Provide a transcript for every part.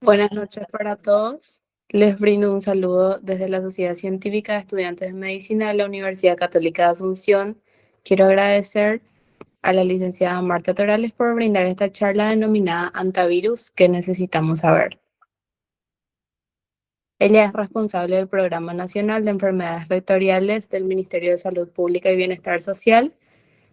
Buenas noches para todos. Les brindo un saludo desde la Sociedad Científica de Estudiantes de Medicina de la Universidad Católica de Asunción. Quiero agradecer a la licenciada Marta Torales por brindar esta charla denominada Antivirus que necesitamos saber. Ella es responsable del Programa Nacional de Enfermedades Vectoriales del Ministerio de Salud Pública y Bienestar Social.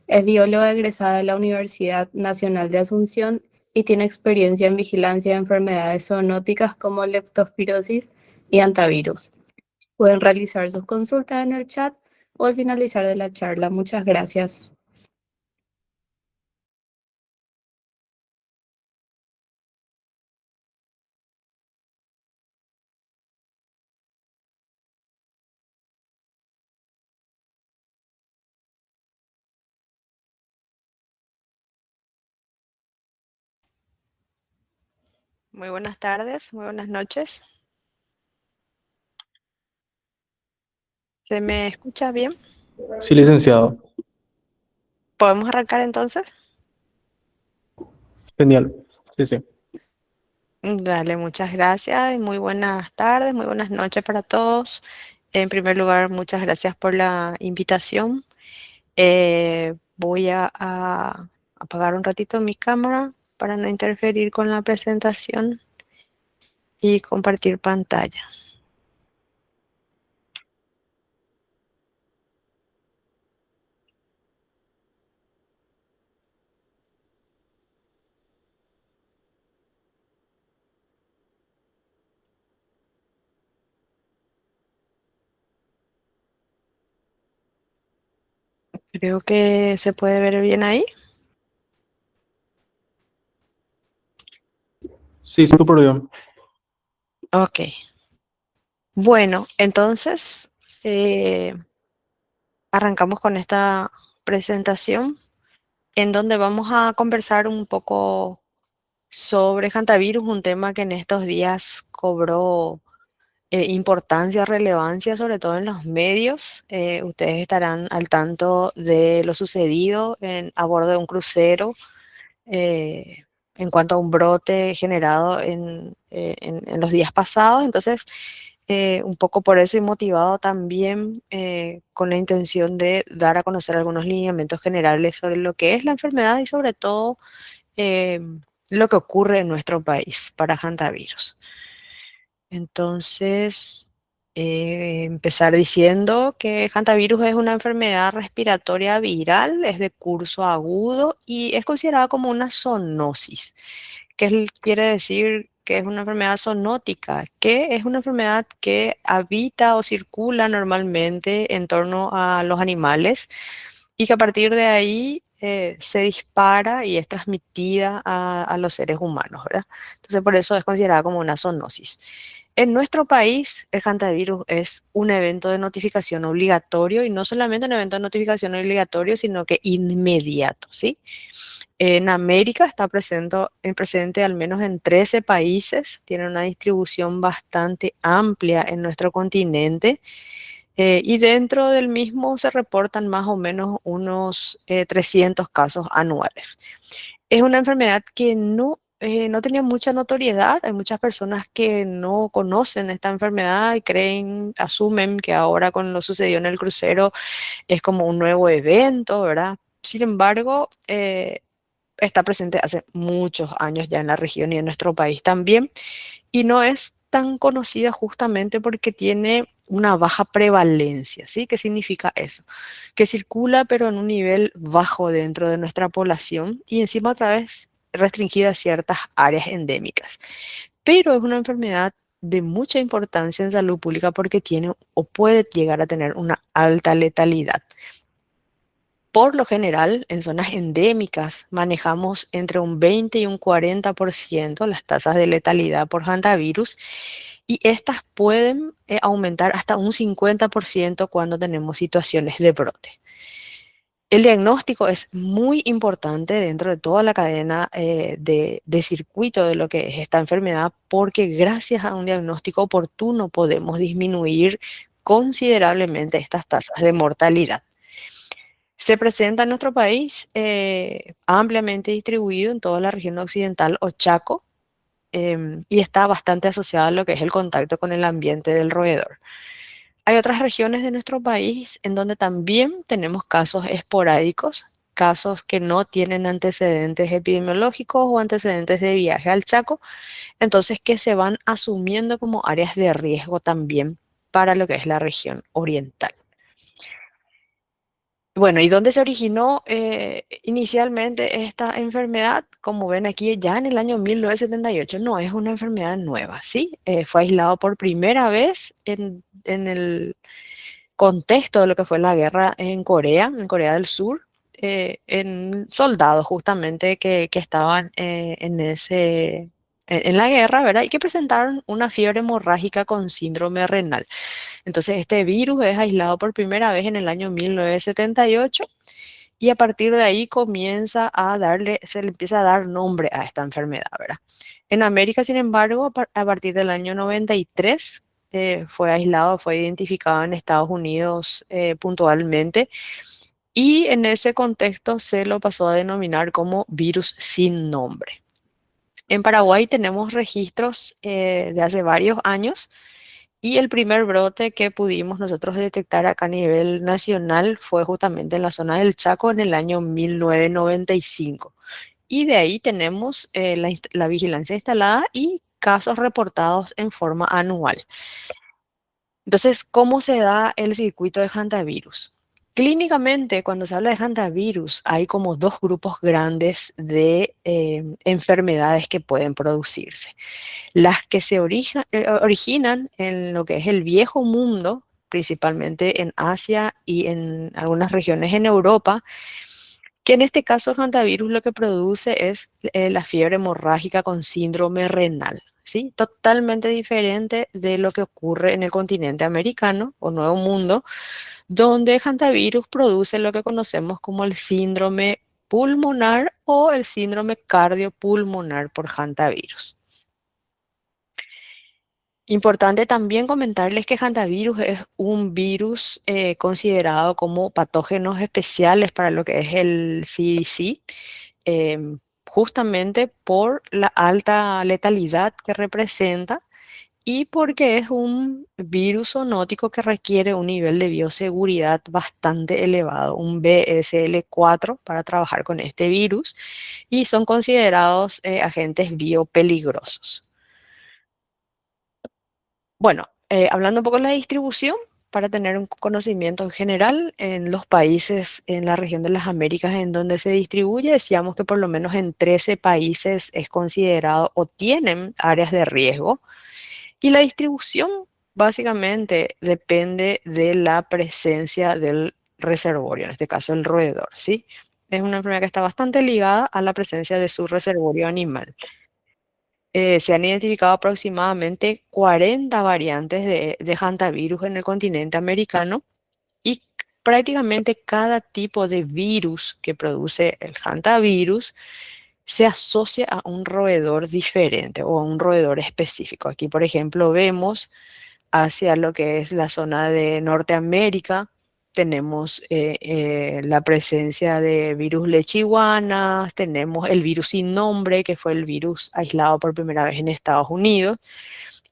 Es bióloga egresada de la Universidad Nacional de Asunción y tiene experiencia en vigilancia de enfermedades zoonóticas como leptospirosis y antivirus. Pueden realizar sus consultas en el chat o al finalizar de la charla. Muchas gracias. Muy buenas tardes, muy buenas noches. ¿Se me escucha bien? Sí, licenciado. ¿Podemos arrancar entonces? Genial. Sí, sí. Dale, muchas gracias y muy buenas tardes, muy buenas noches para todos. En primer lugar, muchas gracias por la invitación. Voy a apagar un ratito mi cámara para no interferir con la presentación y compartir pantalla. Creo que se puede ver bien ahí. Sí, súper bien. Ok. Bueno, entonces eh, arrancamos con esta presentación en donde vamos a conversar un poco sobre hantavirus, un tema que en estos días cobró importancia, relevancia, sobre todo en los medios. Ustedes estarán al tanto de lo sucedido a bordo de un crucero eh, en cuanto a un brote generado en los días pasados. Entonces, un poco por eso y motivado también con la intención de dar a conocer algunos lineamientos generales sobre lo que es la enfermedad y sobre todo eh, lo que ocurre en nuestro país para hantavirus. Entonces, empezar diciendo que hantavirus es una enfermedad respiratoria viral, es de curso agudo y es considerada como una zoonosis. Quiere decir que es una enfermedad zoonótica, que es una enfermedad que habita o circula normalmente en torno a los animales y que a partir de ahí se dispara y es transmitida a los seres humanos, ¿verdad? Entonces, por eso es considerada como una zoonosis. En nuestro país, el hantavirus es un evento de notificación obligatorio y no solamente un evento de notificación obligatorio, sino que inmediato, ¿sí? En América está presente al menos en 13 países, tiene una distribución bastante amplia en nuestro continente y dentro del mismo se reportan más o menos unos 300 casos anuales. Es una enfermedad que no tenía mucha notoriedad. Hay muchas personas que no conocen esta enfermedad y asumen que ahora con lo sucedido en el crucero es como un nuevo evento, ¿verdad? Sin embargo, está presente hace muchos años ya en la región y en nuestro país también, y no es tan conocida justamente porque tiene una baja prevalencia, ¿sí? ¿Qué significa eso? Que circula pero en un nivel bajo dentro de nuestra población y encima otra vez restringida a ciertas áreas endémicas. Pero es una enfermedad de mucha importancia en salud pública porque tiene o puede llegar a tener una alta letalidad. Por lo general, en zonas endémicas manejamos entre un 20 y un 40% las tasas de letalidad por hantavirus y estas pueden aumentar hasta un 50% cuando tenemos situaciones de brote. El diagnóstico es muy importante dentro de toda la cadena de circuito de lo que es esta enfermedad porque gracias a un diagnóstico oportuno podemos disminuir considerablemente estas tasas de mortalidad. Se presenta en nuestro país ampliamente distribuido en toda la región occidental o Chaco. y está bastante asociado a lo que es el contacto con el ambiente del roedor. Hay otras regiones de nuestro país en donde también tenemos casos esporádicos, casos que no tienen antecedentes epidemiológicos o antecedentes de viaje al Chaco, entonces que se van asumiendo como áreas de riesgo también para lo que es la región oriental. Bueno, ¿y dónde se originó inicialmente esta enfermedad? Como ven aquí, ya en el año 1978, no es una enfermedad nueva, ¿sí? Fue aislado por primera vez en el contexto de lo que fue la guerra en Corea del Sur, en soldados justamente que estaban en la guerra, ¿verdad? Y que presentaron una fiebre hemorrágica con síndrome renal. Entonces, este virus es aislado por primera vez en el año 1978 y a partir de ahí se le empieza a dar nombre a esta enfermedad, ¿verdad? En América, sin embargo, a partir del año 93 fue aislado, fue identificado en Estados Unidos puntualmente y en ese contexto se lo pasó a denominar como virus sin nombre. En Paraguay tenemos registros de hace varios años y el primer brote que pudimos nosotros detectar acá a nivel nacional fue justamente en la zona del Chaco en el año 1995. Y de ahí tenemos la vigilancia instalada y casos reportados en forma anual. Entonces, ¿cómo se da el circuito de hantavirus? Clínicamente, cuando se habla de hantavirus, hay como dos grupos grandes de enfermedades que pueden producirse. Las que se originan en lo que es el viejo mundo, principalmente en Asia y en algunas regiones en Europa, que en este caso el hantavirus lo que produce es la fiebre hemorrágica con síndrome renal, ¿sí? Totalmente diferente de lo que ocurre en el continente americano o Nuevo Mundo, donde el hantavirus produce lo que conocemos como el síndrome pulmonar o el síndrome cardiopulmonar por hantavirus. Importante también comentarles que hantavirus es un virus considerado como patógenos especiales para lo que es el CDC, justamente por la alta letalidad que representa y porque es un virus zoonótico que requiere un nivel de bioseguridad bastante elevado, un BSL-4 para trabajar con este virus y son considerados agentes biopeligrosos. Bueno, hablando un poco de la distribución, para tener un conocimiento en general, en los países en la región de las Américas en donde se distribuye, decíamos que por lo menos en 13 países es considerado o tienen áreas de riesgo. Y la distribución básicamente depende de la presencia del reservorio, en este caso el roedor, ¿sí? Es una enfermedad que está bastante ligada a la presencia de su reservorio animal. Se han identificado aproximadamente 40 variantes de hantavirus en el continente americano y prácticamente cada tipo de virus que produce el hantavirus se asocia a un roedor diferente o a un roedor específico. Aquí, por ejemplo, vemos hacia lo que es la zona de Norteamérica. Tenemos la presencia de virus lechihuana, tenemos el virus sin nombre, que fue el virus aislado por primera vez en Estados Unidos,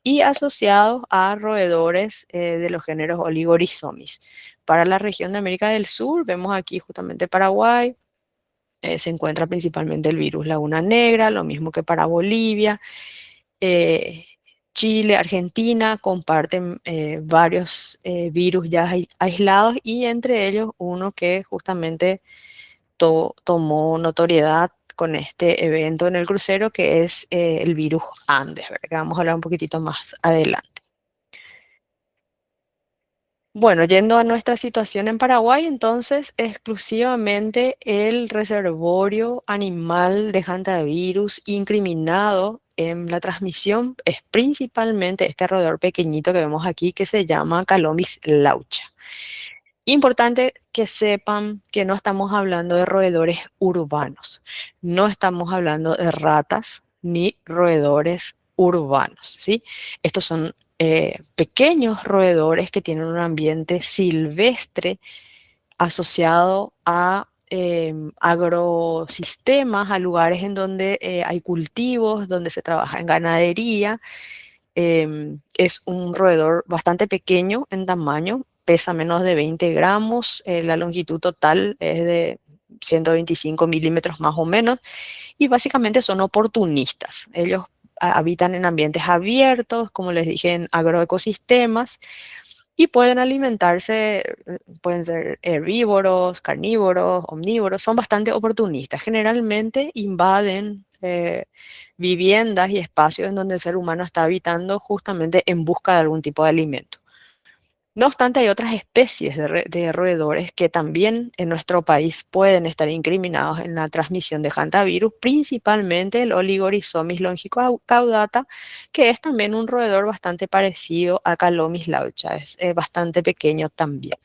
y asociados a roedores de los géneros Oligorhizomis. Para la región de América del Sur, vemos aquí justamente Paraguay, se encuentra principalmente el virus Laguna Negra, lo mismo que para Bolivia. eh, Chile, Argentina comparten varios virus ya aislados y entre ellos uno que justamente tomó notoriedad con este evento en el crucero, que es el virus Andes, ¿verdad? Que vamos a hablar un poquitito más adelante. Bueno, yendo a nuestra situación en Paraguay, entonces exclusivamente el reservorio animal de hantavirus incriminado en la transmisión es principalmente este roedor pequeñito que vemos aquí que se llama Calomis laucha. Importante que sepan que no estamos hablando de roedores urbanos, no estamos hablando de ratas ni roedores urbanos, ¿sí? Estos son pequeños roedores que tienen un ambiente silvestre asociado a agrosistemas, a lugares en donde hay cultivos, donde se trabaja en ganadería. Es un roedor bastante pequeño en tamaño, pesa menos de 20 gramos, la longitud total es de 125 milímetros más o menos, y básicamente son oportunistas. Ellos habitan en ambientes abiertos, como les dije, en agroecosistemas, y pueden alimentarse, pueden ser herbívoros, carnívoros, omnívoros, son bastante oportunistas. Generalmente invaden viviendas y espacios en donde el ser humano está habitando justamente en busca de algún tipo de alimento. No obstante, hay otras especies de roedores que también en nuestro país pueden estar incriminados en la transmisión de hantavirus, principalmente el Oligorhizomis longicaudata, que es también un roedor bastante parecido a Calomis laucha, es bastante pequeño también.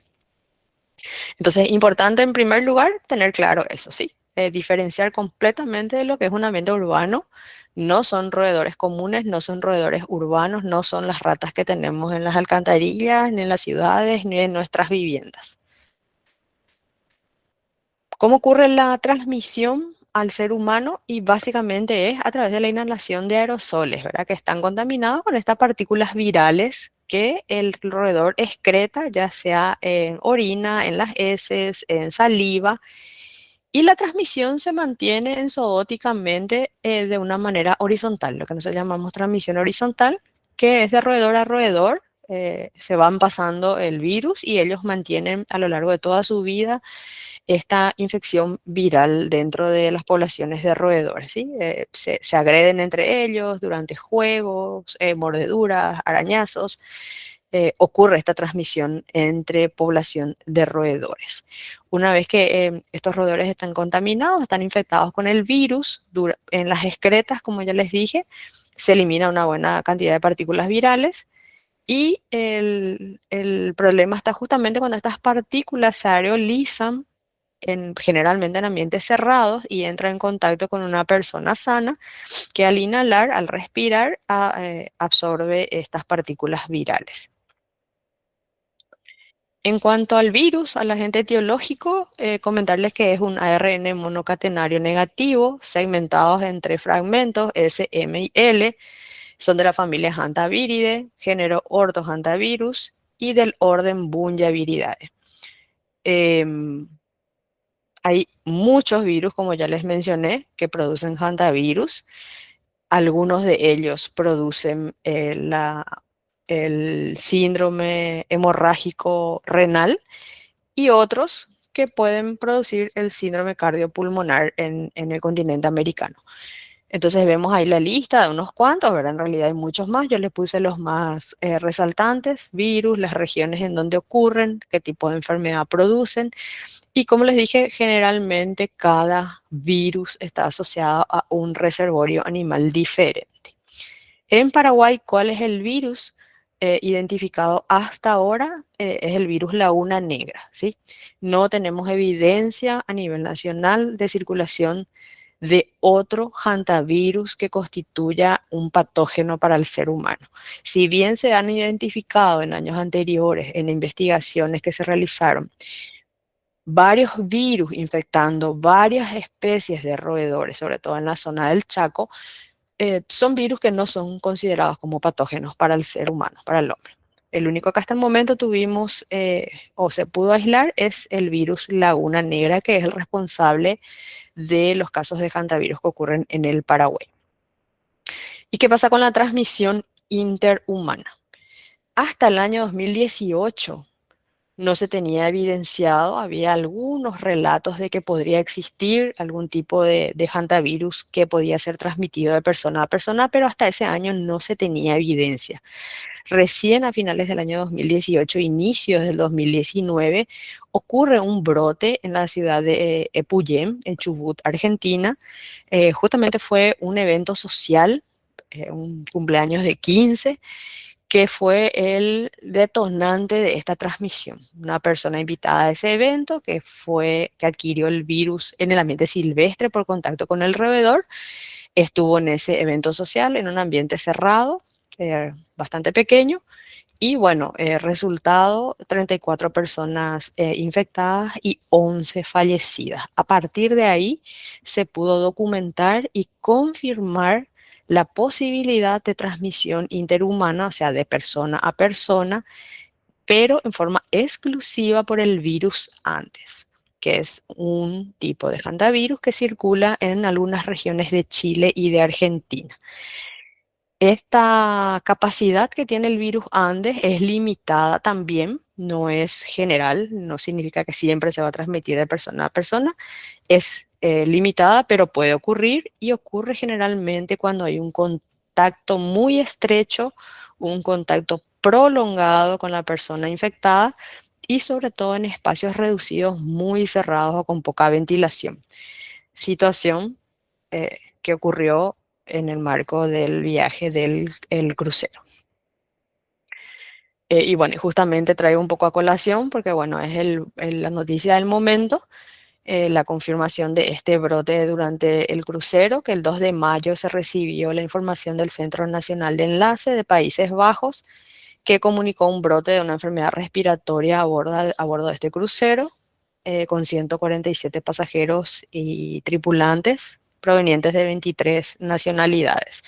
Entonces, importante en primer lugar tener claro eso, ¿sí? Diferenciar completamente de lo que es un ambiente urbano. No son roedores comunes, no son roedores urbanos, no son las ratas que tenemos en las alcantarillas, ni en las ciudades, ni en nuestras viviendas. ¿Cómo ocurre la transmisión al ser humano? Y básicamente es a través de la inhalación de aerosoles, ¿verdad? Que están contaminados con estas partículas virales que el roedor excreta, ya sea en orina, en las heces, en saliva, y la transmisión se mantiene enzootóticamente de una manera horizontal, lo que nosotros llamamos transmisión horizontal, que es de roedor a roedor. Se van pasando el virus y ellos mantienen a lo largo de toda su vida esta infección viral dentro de las poblaciones de roedores, ¿sí? Se agreden entre ellos durante juegos, mordeduras, arañazos. Ocurre esta transmisión entre población de roedores. Una vez que estos roedores están contaminados, están infectados con el virus, en las excretas, como ya les dije, se elimina una buena cantidad de partículas virales. Y el problema está justamente cuando estas partículas se aerolizan generalmente en ambientes cerrados y entra en contacto con una persona sana que al inhalar, al respirar, absorbe estas partículas virales. En cuanto al virus, al agente etiológico, comentarles que es un ARN monocatenario negativo, segmentados en 3 fragmentos, S, M y L, son de la familia Hantaviridae, género Orthohantavirus y del orden Bungiaviridae. Hay muchos virus, como ya les mencioné, que producen hantavirus. Algunos de ellos producen el síndrome hemorrágico renal y otros que pueden producir el síndrome cardiopulmonar en el continente americano. Entonces vemos ahí la lista de unos cuantos, ¿verdad? En realidad hay muchos más. Yo les puse los más resaltantes: virus, las regiones en donde ocurren, qué tipo de enfermedad producen. Y como les dije, generalmente cada virus está asociado a un reservorio animal diferente. En Paraguay, ¿cuál es el virus identificado hasta ahora? Es el virus Laguna Negra, ¿sí? No tenemos evidencia a nivel nacional de circulación de otro hantavirus que constituya un patógeno para el ser humano. Si bien se han identificado en años anteriores, en investigaciones que se realizaron, varios virus infectando varias especies de roedores, sobre todo en la zona del Chaco, son virus que no son considerados como patógenos para el ser humano, para el hombre. El único que hasta el momento tuvimos o se pudo aislar es el virus Laguna Negra, que es el responsable de los casos de hantavirus que ocurren en el Paraguay. ¿Y qué pasa con la transmisión interhumana? Hasta el año 2018 no se tenía evidenciado, había algunos relatos de que podría existir algún tipo de hantavirus que podía ser transmitido de persona a persona, pero hasta ese año no se tenía evidencia. Recién a finales del año 2018, inicios del 2019, ocurre un brote en la ciudad de Epuyén, en Chubut, Argentina. Justamente fue un evento social, un cumpleaños de 15, que fue el detonante de esta transmisión. Una persona invitada a ese evento que adquirió el virus en el ambiente silvestre por contacto con el roedor, estuvo en ese evento social en un ambiente cerrado, bastante pequeño, Y bueno, resultado, 34 personas infectadas y 11 fallecidas. A partir de ahí se pudo documentar y confirmar la posibilidad de transmisión interhumana, o sea, de persona a persona, pero en forma exclusiva por el virus antes, que es un tipo de hantavirus que circula en algunas regiones de Chile y de Argentina. Esta capacidad que tiene el virus Andes es limitada también, no es general, no significa que siempre se va a transmitir de persona a persona, es limitada, pero puede ocurrir y ocurre generalmente cuando hay un contacto muy estrecho, un contacto prolongado con la persona infectada y sobre todo en espacios reducidos muy cerrados o con poca ventilación. Situación que ocurrió en el marco del viaje del el crucero. Y bueno, justamente traigo un poco a colación porque bueno, es la noticia del momento, la confirmación de este brote durante el crucero, que el 2 de mayo se recibió la información del Centro Nacional de Enlace de Países Bajos, que comunicó un brote de una enfermedad respiratoria a bordo de este crucero, con 147 pasajeros y tripulantes provenientes de 23 nacionalidades.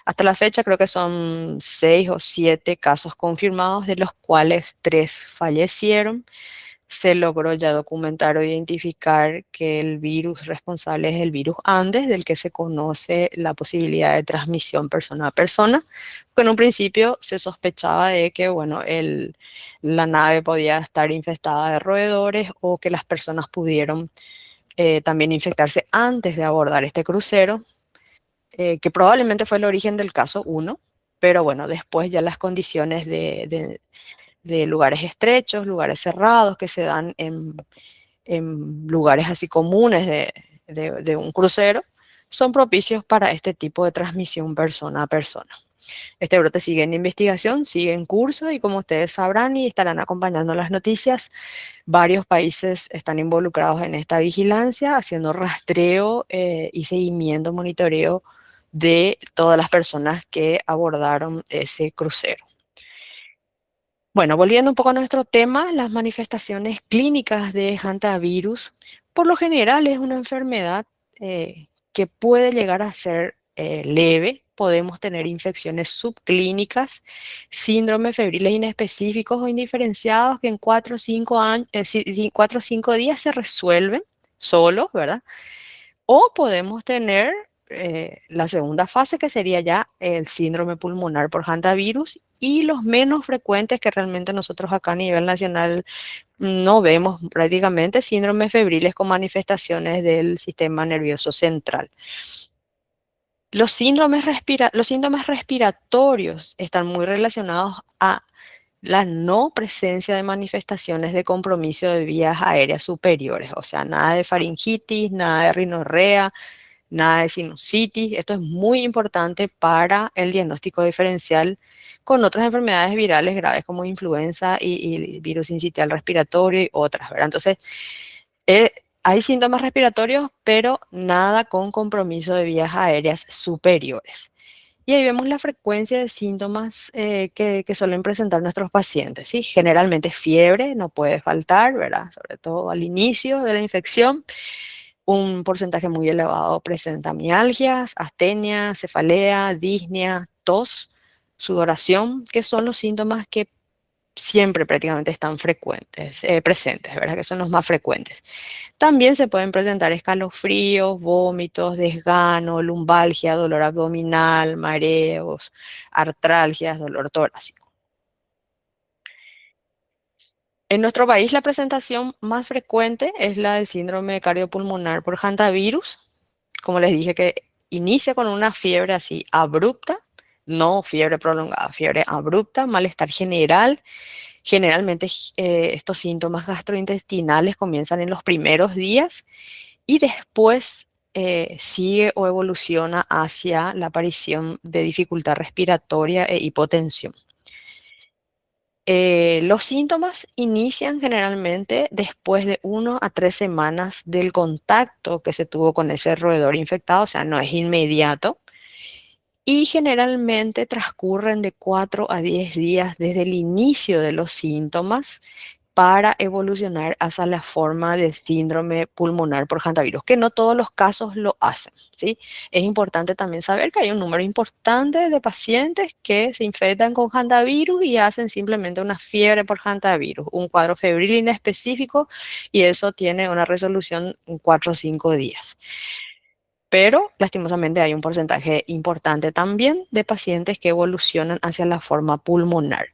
Hasta la fecha creo que son 6 o 7 casos confirmados, de los cuales 3 fallecieron. Se logró ya documentar o identificar que el virus responsable es el virus Andes, del que se conoce la posibilidad de transmisión persona a persona, porque en un principio se sospechaba de que, bueno, la nave podía estar infestada de roedores o que las personas pudieron también infectarse antes de abordar este crucero, que probablemente fue el origen del caso uno, pero bueno, después ya las condiciones de lugares estrechos, lugares cerrados que se dan en lugares así comunes de un crucero, son propicios para este tipo de transmisión persona a persona. Este brote sigue en investigación, sigue en curso y como ustedes sabrán y estarán acompañando las noticias, varios países están involucrados en esta vigilancia, haciendo rastreo y seguimiento, monitoreo de todas las personas que abordaron ese crucero. Bueno, volviendo un poco a nuestro tema, las manifestaciones clínicas de hantavirus, por lo general es una enfermedad que puede llegar a ser leve. Podemos tener infecciones subclínicas, síndromes febriles inespecíficos o indiferenciados que en 4 o 5 años, 4 o 5 días se resuelven solos, ¿verdad? O podemos tener la segunda fase, que sería ya el síndrome pulmonar por hantavirus, y los menos frecuentes que realmente nosotros acá a nivel nacional no vemos prácticamente, síndromes febriles con manifestaciones del sistema nervioso central. Los síntomas respiratorios están muy relacionados a la no presencia de manifestaciones de compromiso de vías aéreas superiores, o sea, nada de faringitis, nada de rinorrea, nada de sinusitis. Esto es muy importante para el diagnóstico diferencial con otras enfermedades virales graves como influenza y virus sincitial respiratorio y otras, ¿verdad? Entonces, eh, hay síntomas respiratorios, pero nada con compromiso de vías aéreas superiores. Y ahí vemos la frecuencia de síntomas que suelen presentar nuestros pacientes, ¿sí? Generalmente fiebre, no puede faltar, ¿verdad? Sobre todo al inicio de la infección. Un porcentaje muy elevado presenta mialgias, astenia, cefalea, disnea, tos, sudoración, que son los síntomas que siempre prácticamente están presentes, ¿verdad? Que son los más frecuentes. También se pueden presentar escalofríos, vómitos, desgano, lumbalgia, dolor abdominal, mareos, artralgias, dolor torácico. En nuestro país la presentación más frecuente es la del síndrome cardiopulmonar por hantavirus. Como les dije, que inicia con una fiebre así abrupta, no fiebre prolongada, fiebre abrupta, malestar general. Generalmente estos síntomas gastrointestinales comienzan en los primeros días y después sigue o evoluciona hacia la aparición de dificultad respiratoria e hipotensión. Los síntomas inician generalmente después de 1 a 3 semanas del contacto que se tuvo con ese roedor infectado, o sea, no es inmediato. y generalmente transcurren de 4 a 10 días desde el inicio de los síntomas para evolucionar hacia la forma de síndrome pulmonar por hantavirus, que no todos los casos lo hacen, ¿sí? Es importante también saber que hay un número importante de pacientes que se infectan con hantavirus y hacen simplemente una fiebre por hantavirus, un cuadro febril inespecífico, y eso tiene una resolución en 4 o 5 días. Pero lastimosamente hay un porcentaje importante también de pacientes que evolucionan hacia la forma pulmonar.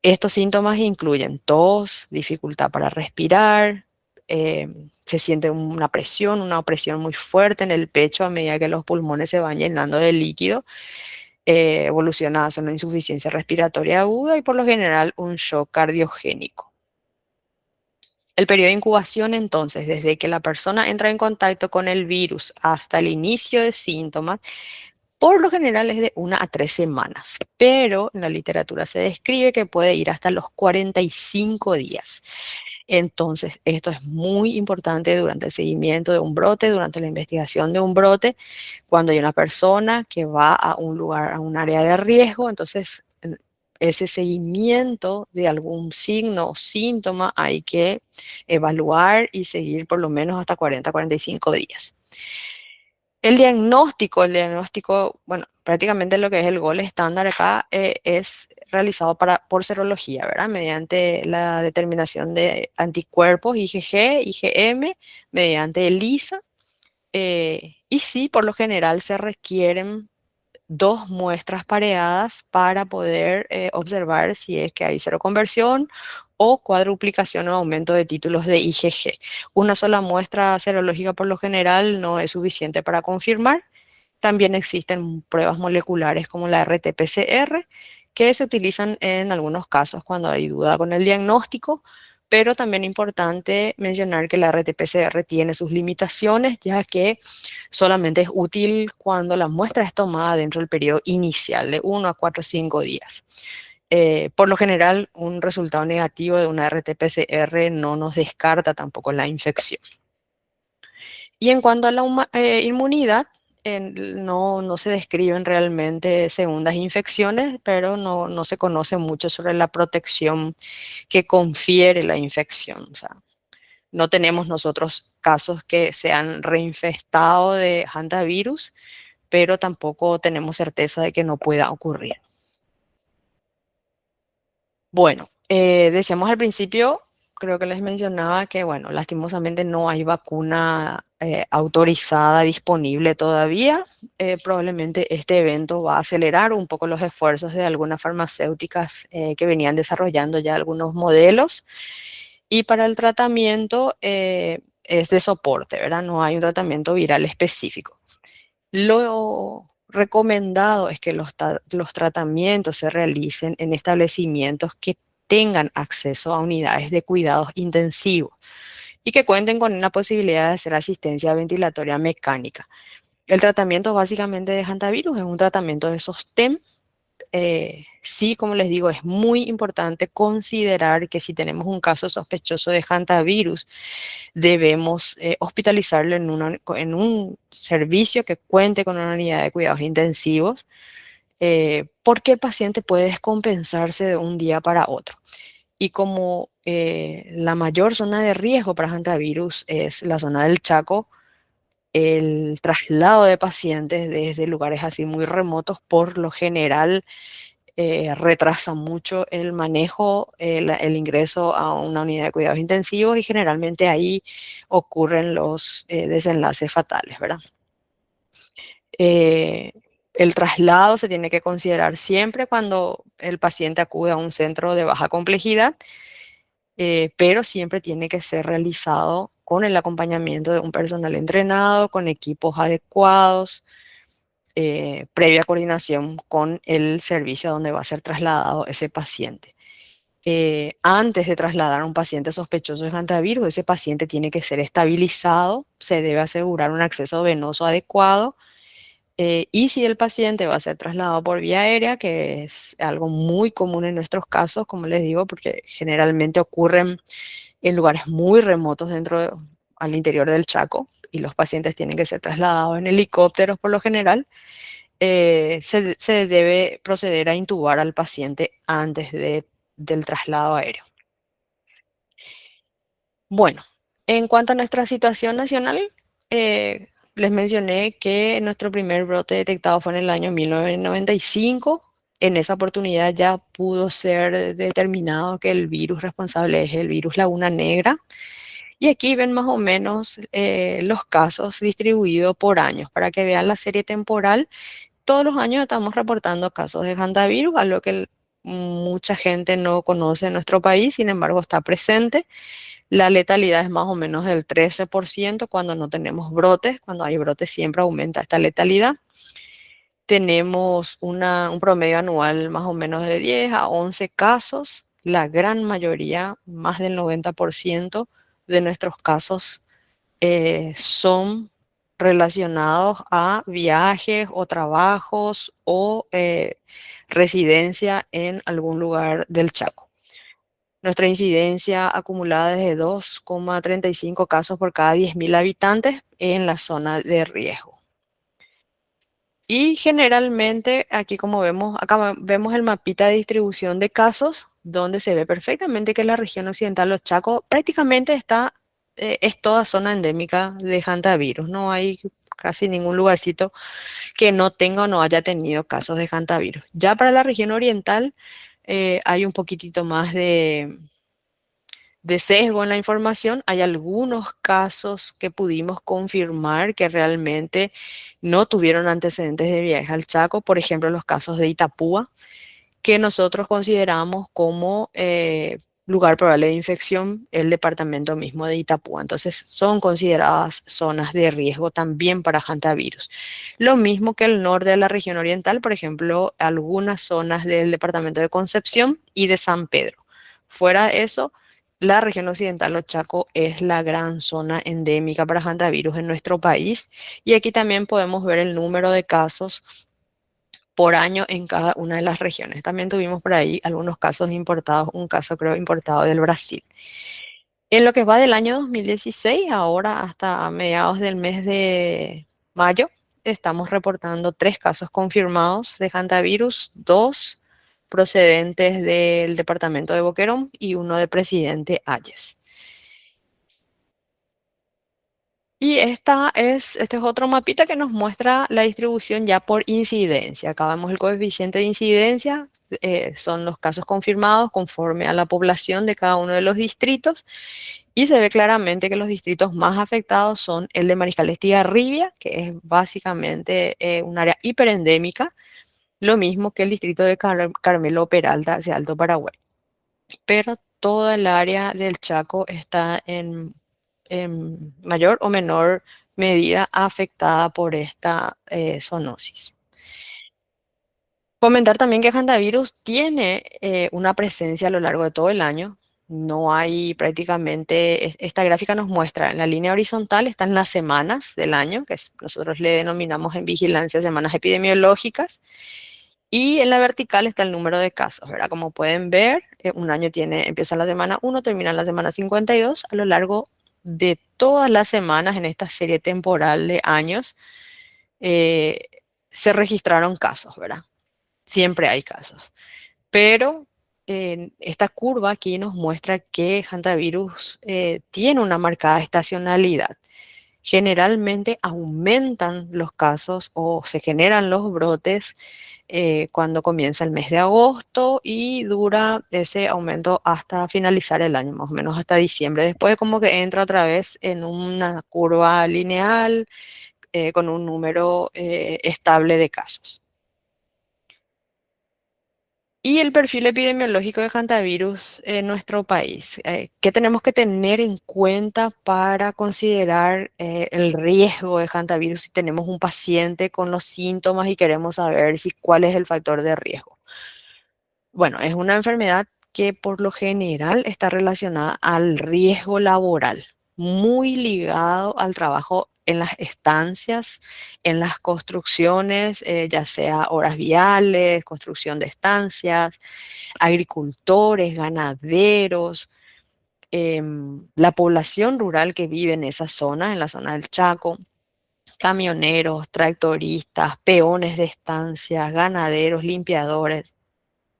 Estos síntomas incluyen tos, dificultad para respirar, se siente una opresión muy fuerte en el pecho a medida que los pulmones se van llenando de líquido, evoluciona hacia una insuficiencia respiratoria aguda y por lo general un shock cardiogénico. El periodo de incubación, entonces, desde que la persona entra en contacto con el virus hasta el inicio de síntomas, por lo general es de 1 a 3 semanas, pero en la literatura se describe que puede ir hasta los 45 días. Entonces, esto es muy importante durante el seguimiento de un brote, durante la investigación de un brote, cuando hay una persona que va a un lugar, a un área de riesgo, entonces ese seguimiento de algún signo o síntoma hay que evaluar y seguir por lo menos hasta 40-45 días. El diagnóstico, bueno, prácticamente lo que es el gol estándar acá es realizado por serología, ¿verdad? Mediante la determinación de anticuerpos IgG, IgM, mediante ELISA. Y sí, por lo general se requieren 2 muestras pareadas para poder observar si es que hay seroconversión o cuadruplicación o aumento de títulos de IgG. Una sola muestra serológica por lo general no es suficiente para confirmar. También existen pruebas moleculares como la RT-PCR que se utilizan en algunos casos cuando hay duda con el diagnóstico, pero también es importante mencionar que la RT-PCR tiene sus limitaciones, ya que solamente es útil cuando la muestra es tomada dentro del periodo inicial de 1 a 4 o 5 días. Por lo general, un resultado negativo de una RT-PCR no nos descarta tampoco la infección. Y en cuanto a la inmunidad, no se describen realmente segundas infecciones, pero no se conoce mucho sobre la protección que confiere la infección. O sea, no tenemos nosotros casos que se han reinfestado de hantavirus, pero tampoco tenemos certeza de que no pueda ocurrir. Bueno, decíamos al principio, creo que les mencionaba que, bueno, lastimosamente no hay vacuna autorizada disponible todavía. Probablemente este evento va a acelerar un poco los esfuerzos de algunas farmacéuticas que venían desarrollando ya algunos modelos. Y para el tratamiento es de soporte, ¿verdad? No hay un tratamiento viral específico. Lo recomendado es que los tratamientos se realicen en establecimientos que tengan acceso a unidades de cuidados intensivos y que cuenten con una posibilidad de hacer asistencia ventilatoria mecánica. El tratamiento básicamente de hantavirus es un tratamiento de sostén. Sí, como les digo, es muy importante considerar que si tenemos un caso sospechoso de hantavirus, debemos hospitalizarlo en un servicio que cuente con una unidad de cuidados intensivos, porque el paciente puede descompensarse de un día para otro. Y como la mayor zona de riesgo para hantavirus es la zona del Chaco, el traslado de pacientes desde lugares así muy remotos por lo general retrasa mucho el manejo, el ingreso a una unidad de cuidados intensivos y generalmente ahí ocurren los desenlaces fatales, ¿verdad? Eh, el traslado se tiene que considerar siempre cuando el paciente acude a un centro de baja complejidad, pero siempre tiene que ser realizado con el acompañamiento de un personal entrenado, con equipos adecuados, previa coordinación con el servicio donde va a ser trasladado ese paciente. Antes de trasladar a un paciente sospechoso de hantavirus, ese paciente tiene que ser estabilizado, se debe asegurar un acceso venoso adecuado, y si el paciente va a ser trasladado por vía aérea, que es algo muy común en nuestros casos, como les digo, porque generalmente ocurren en lugares muy remotos al interior del Chaco, y los pacientes tienen que ser trasladados en helicópteros por lo general. se debe proceder a intubar al paciente antes del traslado aéreo. Bueno, en cuanto a nuestra situación nacional, les mencioné que nuestro primer brote detectado fue en el año 1995. En esa oportunidad ya pudo ser determinado que el virus responsable es el virus Laguna Negra. Y aquí ven más o menos los casos distribuidos por años. Para que vean la serie temporal, todos los años estamos reportando casos de hantavirus, algo que mucha gente no conoce en nuestro país, sin embargo está presente. La letalidad es más o menos del 13% cuando no tenemos brotes. Cuando hay brotes siempre aumenta esta letalidad. Tenemos un promedio anual más o menos de 10 a 11 casos. La gran mayoría, más del 90% de nuestros casos son relacionados a viajes o trabajos o residencia en algún lugar del Chaco. Nuestra incidencia acumulada es de 2,35 casos por cada 10.000 habitantes en la zona de riesgo. Y generalmente, aquí como vemos, acá vemos el mapita de distribución de casos, donde se ve perfectamente que la región occidental Los Chaco prácticamente es toda zona endémica de hantavirus. No hay casi ningún lugarcito que no tenga o no haya tenido casos de hantavirus. Ya para la región oriental hay un poquitito más de sesgo en la información. Hay algunos casos que pudimos confirmar que realmente no tuvieron antecedentes de viaje al Chaco, por ejemplo, los casos de Itapúa, que nosotros consideramos como lugar probable de infección el departamento mismo de Itapúa. Entonces, son consideradas zonas de riesgo también para hantavirus. Lo mismo que el norte de la región oriental, por ejemplo, algunas zonas del departamento de Concepción y de San Pedro. Fuera de eso, la región occidental, Los Chaco, es la gran zona endémica para hantavirus en nuestro país. Y aquí también podemos ver el número de casos por año en cada una de las regiones. También tuvimos por ahí algunos casos importados, un caso creo importado del Brasil. En lo que va del año 2016, ahora hasta mediados del mes de mayo, estamos reportando 3 casos confirmados de hantavirus, 2 procedentes del departamento de Boquerón y uno de Presidente Hayes. Y este es otro mapita que nos muestra la distribución ya por incidencia. Acá vemos el coeficiente de incidencia, son los casos confirmados conforme a la población de cada uno de los distritos. Y se ve claramente que los distritos más afectados son el de Mariscal Estigarribia, que es básicamente un área hiperendémica, lo mismo que el distrito de Carmelo Peralta hacia Alto Paraguay. Pero toda el área del Chaco está en mayor o menor medida afectada por esta zoonosis. Comentar también que hantavirus tiene una presencia a lo largo de todo el año. No hay prácticamente, esta gráfica nos muestra, en la línea horizontal están las semanas del año, que nosotros le denominamos en vigilancia semanas epidemiológicas, y en la vertical está el número de casos, ¿verdad? Como pueden ver, un año empieza en la semana 1, termina en la semana 52. A lo largo de todas las semanas en esta serie temporal de años, eh, se registraron casos, ¿verdad? Siempre hay casos. Pero esta curva aquí nos muestra que hantavirus tiene una marcada estacionalidad. Generalmente aumentan los casos o se generan los brotes cuando comienza el mes de agosto y dura ese aumento hasta finalizar el año, más o menos hasta diciembre. Después como que entra otra vez en una curva lineal con un número estable de casos. Y el perfil epidemiológico de hantavirus en nuestro país. ¿Qué tenemos que tener en cuenta para considerar el riesgo de hantavirus si tenemos un paciente con los síntomas y queremos saber cuál es el factor de riesgo? Bueno, es una enfermedad que por lo general está relacionada al riesgo laboral, muy ligado al trabajo en las estancias, en las construcciones, ya sea horas viales, construcción de estancias, agricultores, ganaderos, la población rural que vive en esa zona, en la zona del Chaco. camioneros, tractoristas, peones de estancias, ganaderos, limpiadores.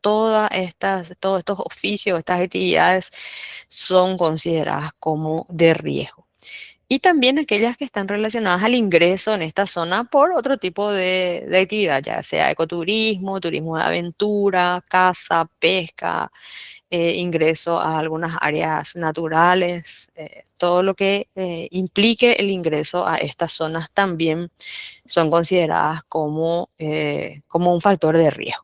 Todos estos oficios, estas actividades son consideradas como de riesgo. Y también aquellas que están relacionadas al ingreso en esta zona por otro tipo de actividad, ya sea ecoturismo, turismo de aventura, caza, pesca, ingreso a algunas áreas naturales, todo lo que implique el ingreso a estas zonas también son consideradas como un factor de riesgo.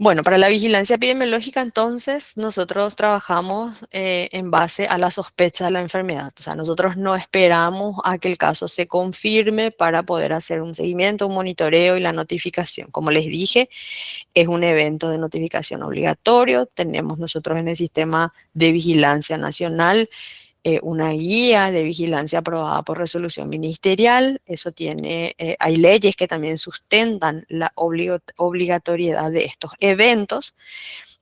Bueno, para la vigilancia epidemiológica, entonces, nosotros trabajamos en base a la sospecha de la enfermedad. O sea, nosotros no esperamos a que el caso se confirme para poder hacer un seguimiento, un monitoreo y la notificación. Como les dije, es un evento de notificación obligatorio. Tenemos nosotros en el sistema de vigilancia nacional una guía de vigilancia aprobada por resolución ministerial. Eso tiene, hay leyes que también sustentan la obligatoriedad de estos eventos.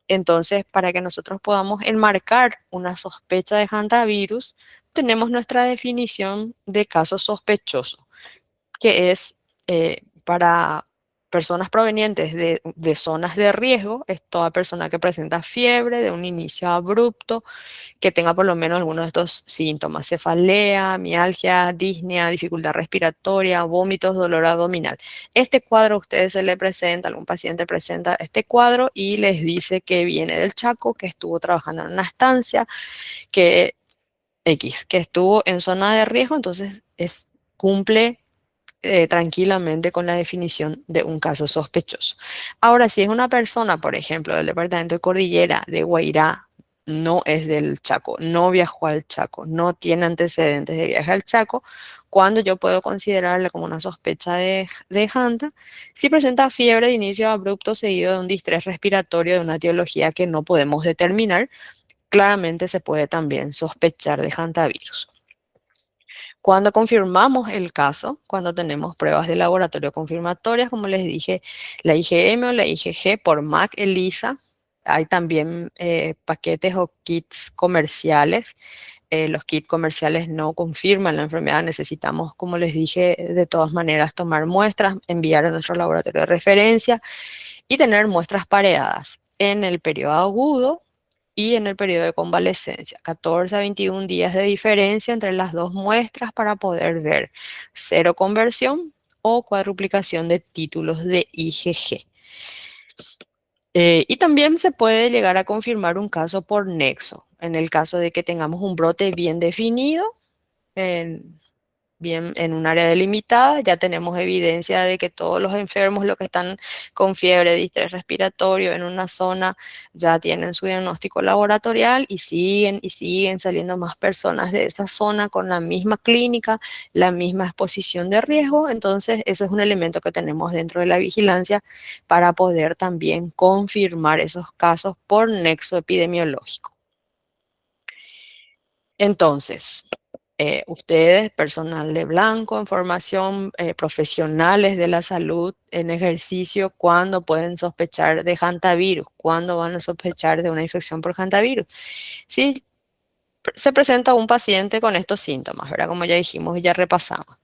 Entonces, para que nosotros podamos enmarcar una sospecha de hantavirus, tenemos nuestra definición de caso sospechoso, que es para personas provenientes de zonas de riesgo, es toda persona que presenta fiebre de un inicio abrupto, que tenga por lo menos alguno de estos síntomas: cefalea, mialgia, disnea, dificultad respiratoria, vómitos, dolor abdominal. Este cuadro a ustedes se le presenta, algún paciente presenta este cuadro y les dice que viene del Chaco, que estuvo trabajando en una estancia, que que estuvo en zona de riesgo, entonces cumple tranquilamente con la definición de un caso sospechoso. Ahora, si es una persona, por ejemplo, del departamento de Cordillera, de Guairá, no es del Chaco, no viajó al Chaco, no tiene antecedentes de viaje al Chaco, cuando yo puedo considerarle como una sospecha de Hanta, si presenta fiebre de inicio abrupto seguido de un distrés respiratorio de una etiología que no podemos determinar, claramente se puede también sospechar de hantavirus. Cuando confirmamos el caso, cuando tenemos pruebas de laboratorio confirmatorias, como les dije, la IgM o la IgG por MAC ELISA, hay también paquetes o kits comerciales. Los kits comerciales no confirman la enfermedad, necesitamos, como les dije, de todas maneras tomar muestras, enviar a nuestro laboratorio de referencia y tener muestras pareadas en el periodo agudo y en el periodo de convalescencia. 14 a 21 días de diferencia entre las dos muestras para poder ver cero conversión o cuadruplicación de títulos de IgG. Y también se puede llegar a confirmar un caso por nexo, en el caso de que tengamos un brote bien definido, bien en un área delimitada, ya tenemos evidencia de que todos los enfermos, los que están con fiebre, distrés respiratorio en una zona, ya tienen su diagnóstico laboratorial y siguen saliendo más personas de esa zona con la misma clínica, la misma exposición de riesgo. Entonces, eso es un elemento que tenemos dentro de la vigilancia para poder también confirmar esos casos por nexo epidemiológico. Entonces, ustedes, personal de blanco, en formación, profesionales de la salud, en ejercicio, ¿cuándo pueden sospechar de hantavirus? ¿Cuándo van a sospechar de una infección por hantavirus? Si se presenta un paciente con estos síntomas, ¿verdad? Como ya dijimos y ya repasamos.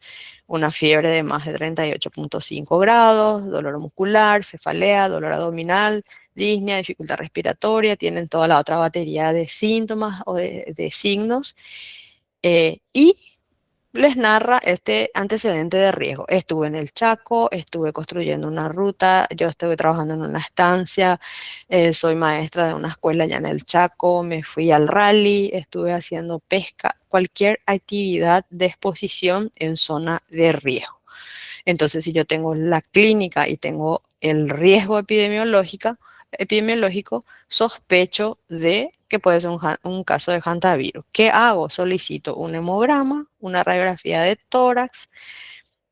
Una fiebre de más de 38,5 grados, dolor muscular, cefalea, dolor abdominal, disnea, dificultad respiratoria, tienen toda la otra batería de síntomas o de signos. Y les narra este antecedente de riesgo. Estuve en el Chaco, estuve construyendo una ruta, yo estuve trabajando en una estancia, soy maestra de una escuela allá en el Chaco, me fui al rally, estuve haciendo pesca, cualquier actividad de exposición en zona de riesgo. Entonces, si yo tengo la clínica y tengo el riesgo epidemiológico, sospecho de que puede ser un caso de hantavirus. ¿Qué hago? Solicito un hemograma, una radiografía de tórax.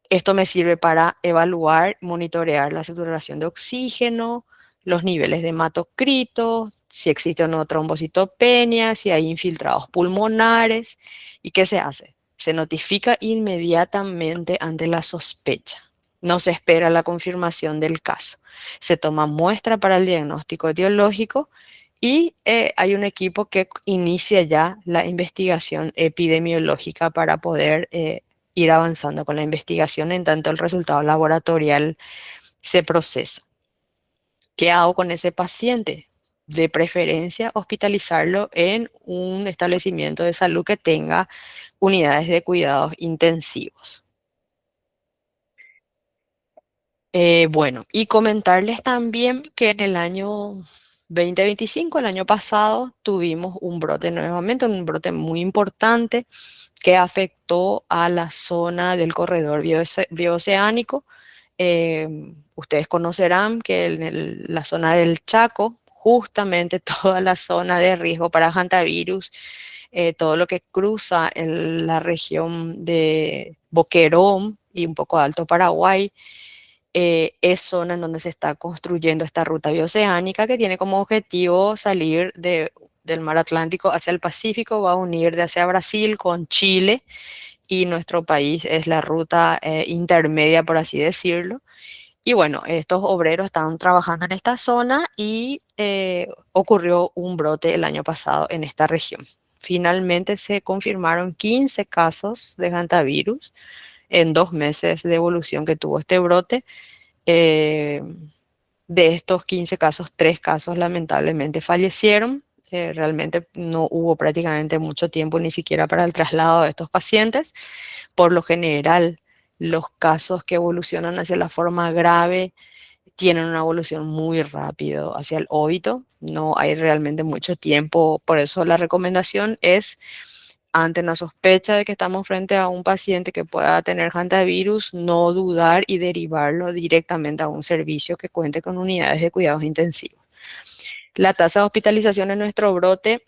Esto me sirve para evaluar, monitorear la saturación de oxígeno, los niveles de hematocrito, si existe o no trombocitopenia, si hay infiltrados pulmonares. ¿Y qué se hace? Se notifica inmediatamente ante la sospecha. No se espera la confirmación del caso. Se toma muestra para el diagnóstico etiológico Y hay un equipo que inicia ya la investigación epidemiológica para poder ir avanzando con la investigación en tanto el resultado laboratorial se procesa. ¿Qué hago con ese paciente? De preferencia, hospitalizarlo en un establecimiento de salud que tenga unidades de cuidados intensivos. Bueno, y comentarles también que en el año 2025, el año pasado, tuvimos un brote nuevamente, un brote muy importante que afectó a la zona del corredor bioceánico. Ustedes conocerán que en la zona del Chaco, justamente toda la zona de riesgo para hantavirus, todo lo que cruza en la región de Boquerón y un poco de Alto Paraguay, es zona en donde se está construyendo esta ruta bioceánica que tiene como objetivo salir del mar Atlántico hacia el Pacífico, va a unir de hacia Brasil con Chile y nuestro país es la ruta intermedia, por así decirlo. Y bueno, estos obreros estaban trabajando en esta zona y ocurrió un brote el año pasado en esta región. Finalmente se confirmaron 15 casos de hantavirus en 2 meses de evolución que tuvo este brote. Eh, de estos 15 casos, 3 casos lamentablemente fallecieron. Realmente no hubo prácticamente mucho tiempo ni siquiera para el traslado de estos pacientes. Por lo general, los casos que evolucionan hacia la forma grave tienen una evolución muy rápido hacia el óbito. No hay realmente mucho tiempo. Por eso la recomendación es, ante una sospecha de que estamos frente a un paciente que pueda tener hantavirus, no dudar y derivarlo directamente a un servicio que cuente con unidades de cuidados intensivos. La tasa de hospitalización en nuestro brote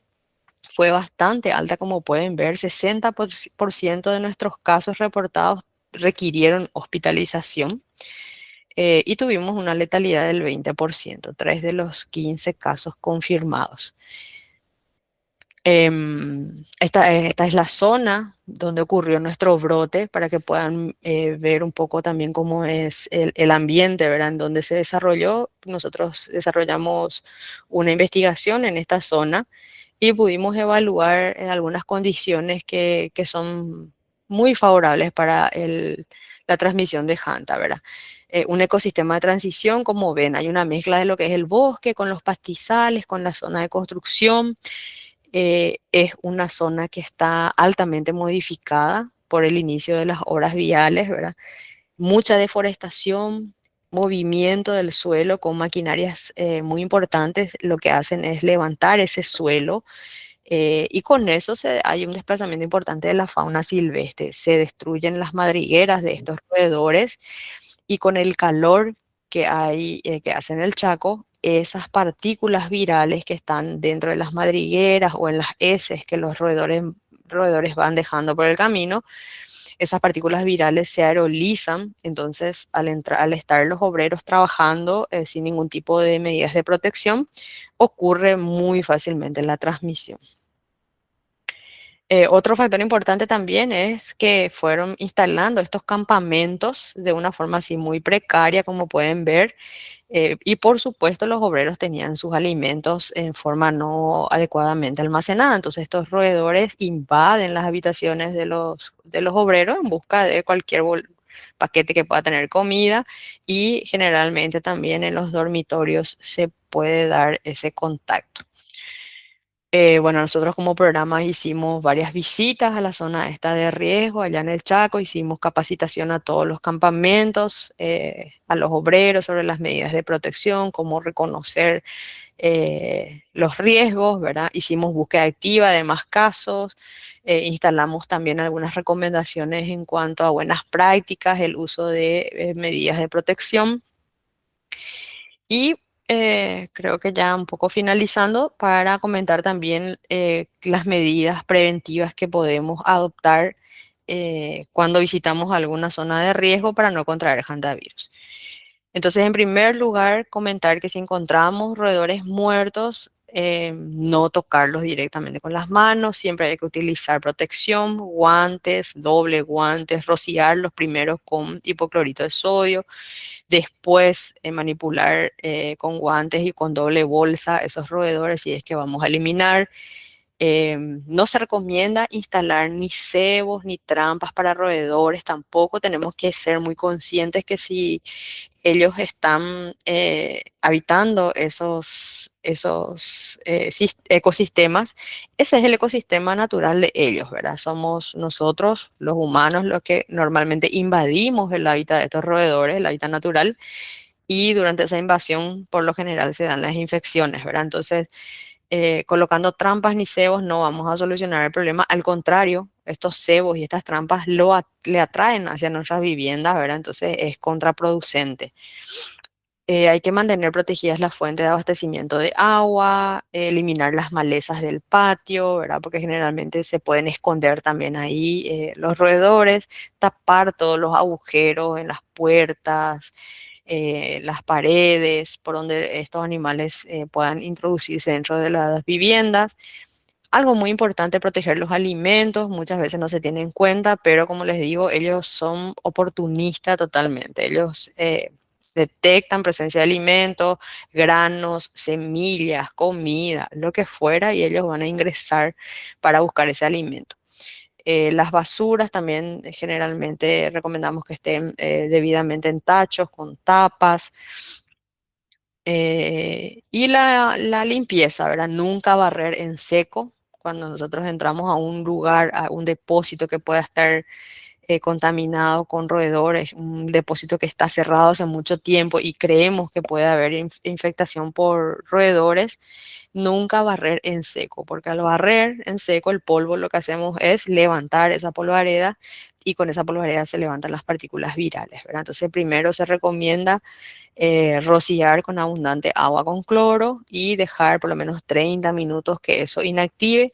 fue bastante alta, como pueden ver. 60% de nuestros casos reportados requirieron hospitalización y tuvimos una letalidad del 20%, 3 de los 15 casos confirmados. Esta es la zona donde ocurrió nuestro brote para que puedan ver un poco también cómo es el ambiente, ¿verdad? En donde se desarrolló. Nosotros desarrollamos una investigación en esta zona y pudimos evaluar algunas condiciones que son muy favorables para la transmisión de Hanta, ¿verdad? Un ecosistema de transición, como ven, hay una mezcla de lo que es el bosque con los pastizales, con la zona de construcción. Es una zona que está altamente modificada por el inicio de las obras viales, ¿verdad? Mucha deforestación, movimiento del suelo con maquinarias muy importantes, lo que hacen es levantar ese suelo y con eso hay un desplazamiento importante de la fauna silvestre. Se destruyen las madrigueras de estos roedores y con el calor que hay, que hace en el Chaco, esas partículas virales que están dentro de las madrigueras o en las heces que los roedores van dejando por el camino, esas partículas virales se aerolizan. Entonces al estar los obreros trabajando sin ningún tipo de medidas de protección, ocurre muy fácilmente la transmisión. Otro factor importante también es que fueron instalando estos campamentos de una forma así muy precaria, como pueden ver, y por supuesto los obreros tenían sus alimentos en forma no adecuadamente almacenada. Entonces estos roedores invaden las habitaciones de los obreros en busca de cualquier paquete que pueda tener comida, y generalmente también en los dormitorios se puede dar ese contacto. Bueno, nosotros como programa hicimos varias visitas a la zona esta de riesgo, allá en el Chaco. Hicimos capacitación a todos los campamentos, a los obreros sobre las medidas de protección, cómo reconocer los riesgos, ¿verdad? Hicimos búsqueda activa de más casos, instalamos también algunas recomendaciones en cuanto a buenas prácticas, el uso de medidas de protección. Y creo que ya un poco finalizando, para comentar también las medidas preventivas que podemos adoptar cuando visitamos alguna zona de riesgo para no contraer hantavirus. Entonces, en primer lugar, comentar que si encontramos roedores muertos, no tocarlos directamente con las manos, siempre hay que utilizar protección, guantes, doble guantes, rociarlos primero con hipoclorito de sodio, después manipular con guantes y con doble bolsa esos roedores si es que vamos a eliminar. No se recomienda instalar ni cebos ni trampas para roedores, tampoco tenemos que ser muy conscientes que si ellos están habitando esos ecosistemas, ese es el ecosistema natural de ellos, ¿verdad? Somos nosotros, los humanos, los que normalmente invadimos el hábitat de estos roedores, el hábitat natural, y durante esa invasión, por lo general, se dan las infecciones, ¿verdad? Entonces, colocando trampas ni cebos no vamos a solucionar el problema. Al contrario, estos cebos y estas trampas le atraen hacia nuestras viviendas, ¿verdad? Entonces es contraproducente. Hay que mantener protegidas las fuentes de abastecimiento de agua, eliminar las malezas del patio, ¿verdad? Porque generalmente se pueden esconder también ahí los roedores, tapar todos los agujeros en las puertas, las paredes, por donde estos animales puedan introducirse dentro de las viviendas. Algo muy importante, proteger los alimentos, muchas veces no se tiene en cuenta, pero como les digo, ellos son oportunistas totalmente. Ellos detectan presencia de alimentos, granos, semillas, comida, lo que fuera, y ellos van a ingresar para buscar ese alimento. Las basuras también generalmente recomendamos que estén debidamente en tachos, con tapas. Y la limpieza, ¿verdad? Nunca barrer en seco. Cuando nosotros entramos a un lugar, a un depósito que pueda estar contaminado con roedores, un depósito que está cerrado hace mucho tiempo y creemos que puede haber infectación por roedores, nunca barrer en seco, porque al barrer en seco el polvo lo que hacemos es levantar esa polvareda y con esa polvareda se levantan las partículas virales, ¿verdad? Entonces primero se recomienda rociar con abundante agua con cloro y dejar por lo menos 30 minutos que eso inactive.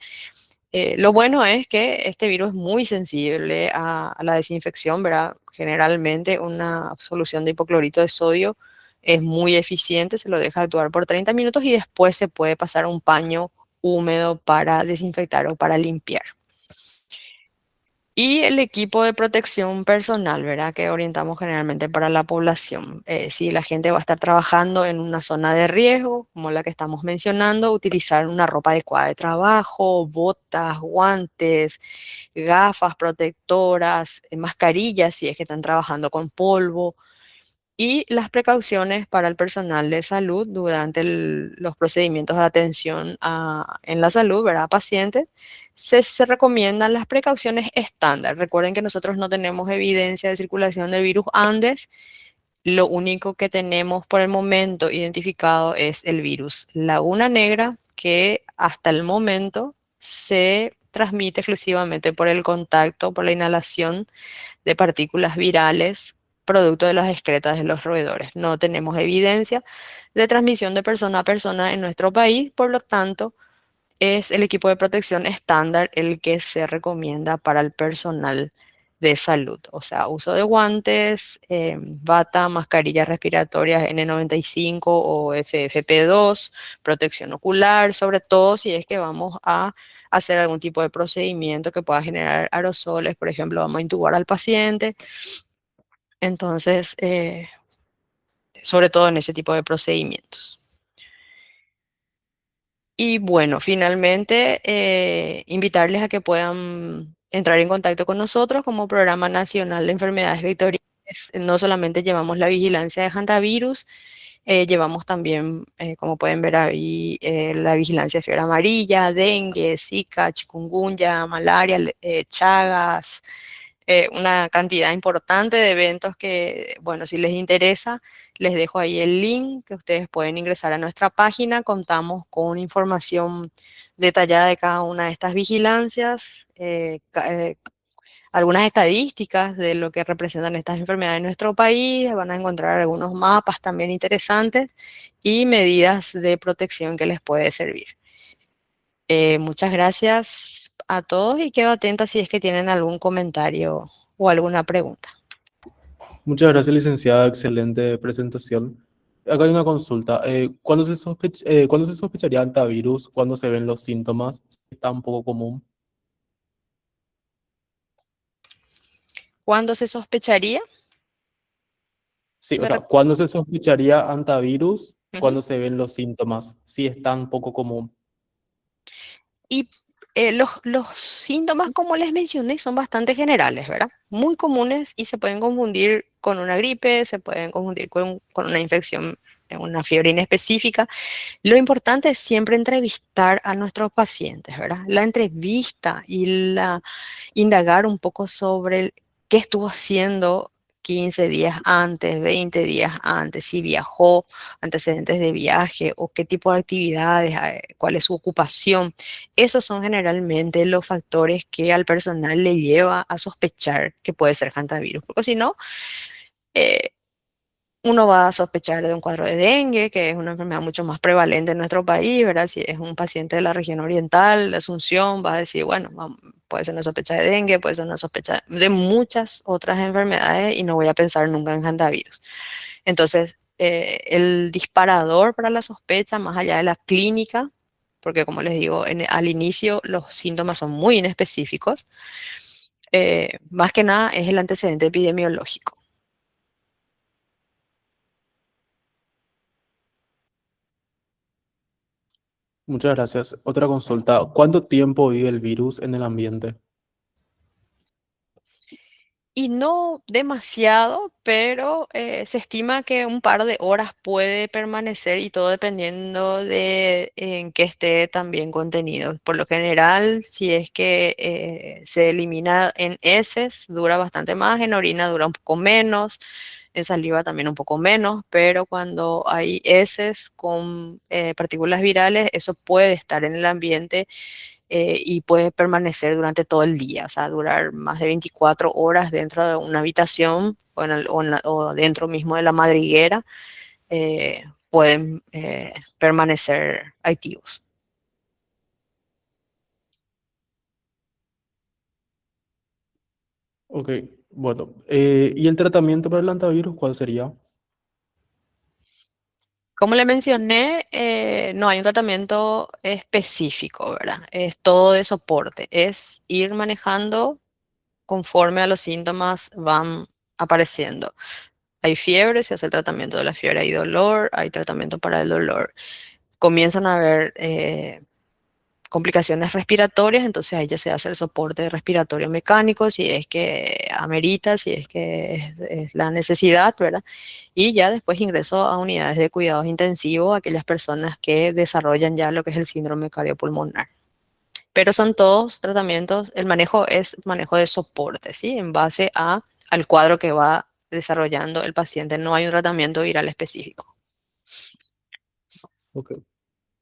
Lo bueno es que este virus es muy sensible a la desinfección, ¿verdad? Generalmente una solución de hipoclorito de sodio es muy eficiente, se lo deja actuar por 30 minutos y después se puede pasar un paño húmedo para desinfectar o para limpiar. Y el equipo de protección personal, ¿verdad? Que orientamos generalmente para la población. Si la gente va a estar trabajando en una zona de riesgo, como la que estamos mencionando, utilizar una ropa adecuada de trabajo, botas, guantes, gafas protectoras, mascarillas si es que están trabajando con polvo y las precauciones para el personal de salud durante los procedimientos de atención en la salud, ¿verdad? Pacientes, se recomiendan las precauciones estándar. Recuerden que nosotros no tenemos evidencia de circulación del virus Andes. Lo único que tenemos por el momento identificado es el virus Laguna Negra, que hasta el momento se transmite exclusivamente por el contacto, por la inhalación de partículas virales producto de las excretas de los roedores. No tenemos evidencia de transmisión de persona a persona en nuestro país, por lo tanto, es el equipo de protección estándar el que se recomienda para el personal de salud. O sea, uso de guantes, bata, mascarillas respiratorias N95 o FFP2, protección ocular, sobre todo si es que vamos a hacer algún tipo de procedimiento que pueda generar aerosoles, por ejemplo, vamos a intubar al paciente. Entonces, sobre todo en ese tipo de procedimientos. Y bueno, finalmente, invitarles a que puedan entrar en contacto con nosotros como Programa Nacional de Enfermedades Vectoriales. No solamente llevamos la vigilancia de hantavirus, llevamos también, como pueden ver ahí, la vigilancia de fiebre amarilla, dengue, zika, chikungunya, malaria, chagas, una cantidad importante de eventos que, bueno, si les interesa, les dejo ahí el link que ustedes pueden ingresar a nuestra página. Contamos con información detallada de cada una de estas vigilancias, algunas estadísticas de lo que representan estas enfermedades en nuestro país, van a encontrar algunos mapas también interesantes y medidas de protección que les puede servir. Muchas gracias a todos y quedo atenta si es que tienen algún comentario o alguna pregunta. Muchas gracias, licenciada. Excelente presentación. acá hay una consulta. ¿Cuándo se sospecharía antivirus? ¿Cuándo se ven los síntomas? Está un poco común. ¿Cuándo se sospecharía? Sí, o Me sea, rep- ¿cuándo se sospecharía antivirus? Ujú. ¿Cuándo se ven los síntomas? Sí, es tan poco común. Y los síntomas, como les mencioné, son bastante generales, ¿verdad? Muy comunes y se pueden confundir con una gripe, se pueden confundir con una infección, una fiebre inespecífica. Lo importante es siempre entrevistar a nuestros pacientes, ¿verdad? La entrevista y indagar un poco sobre qué estuvo haciendo 15 días antes, 20 días antes, si viajó, antecedentes de viaje o qué tipo de actividades, cuál es su ocupación. Esos son generalmente los factores que al personal le lleva a sospechar que puede ser hantavirus, porque si no, eh, uno va a sospechar de un cuadro de dengue, que es una enfermedad mucho más prevalente en nuestro país, ¿verdad? Si es un paciente de la región oriental, de Asunción, va a decir, bueno, puede ser una sospecha de dengue, puede ser una sospecha de muchas otras enfermedades y no voy a pensar nunca en hantavirus. Entonces, el disparador para la sospecha, más allá de la clínica, porque como les digo, al inicio los síntomas son muy inespecíficos, más que nada es el antecedente epidemiológico. Muchas gracias. Otra consulta. ¿Cuánto tiempo vive el virus en el ambiente? Y no demasiado, pero se estima que un par de horas puede permanecer y todo dependiendo de en qué esté también contenido. Por lo general, si es que se elimina en heces, dura bastante más, en orina dura un poco menos, en saliva también un poco menos, pero cuando hay heces con partículas virales, eso puede estar en el ambiente y puede permanecer durante todo el día, o sea, durar más de 24 horas dentro de una habitación o dentro mismo de la madriguera, pueden permanecer activos. Ok, bueno. ¿Y el tratamiento para el antivirus cuál sería? Como le mencioné, no hay un tratamiento específico, ¿verdad? Es todo de soporte, es ir manejando conforme a los síntomas van apareciendo. Hay fiebre, se hace el tratamiento de la fiebre, hay dolor, hay tratamiento para el dolor. Comienzan a haber complicaciones respiratorias, entonces ahí ya se hace el soporte respiratorio mecánico, si es que amerita, si es que es la necesidad, ¿verdad? Y ya después ingreso a unidades de cuidados intensivos, aquellas personas que desarrollan ya lo que es el síndrome cardiopulmonar. Pero son todos tratamientos, el manejo es manejo de soporte, ¿sí? En base al cuadro que va desarrollando el paciente, no hay un tratamiento viral específico. Ok.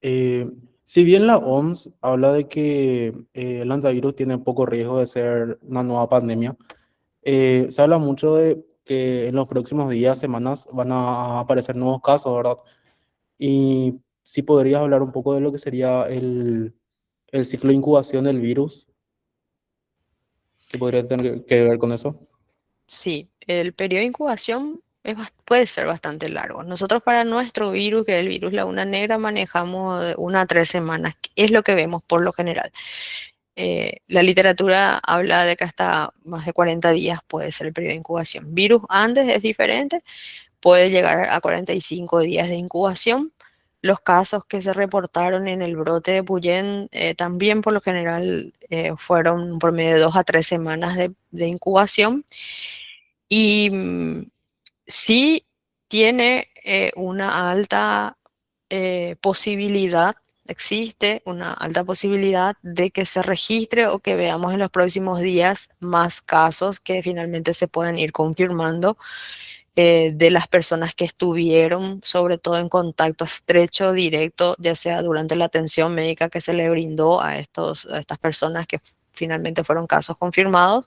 Eh, si bien la OMS habla de que el antivirus tiene poco riesgo de ser una nueva pandemia, se habla mucho de que en los próximos días, semanas, van a aparecer nuevos casos, ¿verdad? Y si podrías hablar un poco de lo que sería el ciclo de incubación del virus, que podría tener que ver con eso. Sí, el periodo de incubación puede ser bastante largo. Nosotros para nuestro virus, que es el virus la una negra, manejamos de 1 a 3 semanas, que es lo que vemos por lo general. La literatura habla de que hasta más de 40 días puede ser el periodo de incubación. Virus antes es diferente, puede llegar a 45 días de incubación. Los casos que se reportaron en el brote de Puyén también por lo general fueron un promedio de 2 a 3 semanas de incubación. Y sí tiene una alta posibilidad, existe una alta posibilidad de que se registre o que veamos en los próximos días más casos que finalmente se puedan ir confirmando de las personas que estuvieron, sobre todo en contacto estrecho, directo, ya sea durante la atención médica que se le brindó a estas personas que finalmente fueron casos confirmados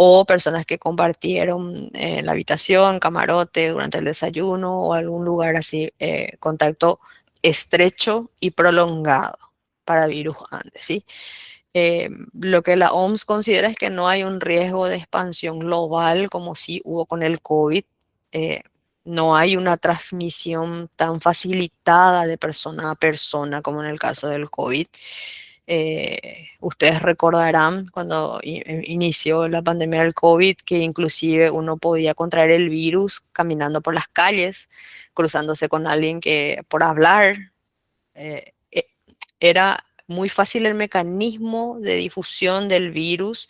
o personas que compartieron la habitación, camarote durante el desayuno o algún lugar así, contacto estrecho y prolongado para virus antes, ¿sí? Lo que la OMS considera es que no hay un riesgo de expansión global como sí hubo con el COVID. Eh, no hay una transmisión tan facilitada de persona a persona como en el caso del COVID. Ustedes recordarán cuando inició la pandemia del COVID que inclusive uno podía contraer el virus caminando por las calles, cruzándose con alguien que por hablar. Era muy fácil el mecanismo de difusión del virus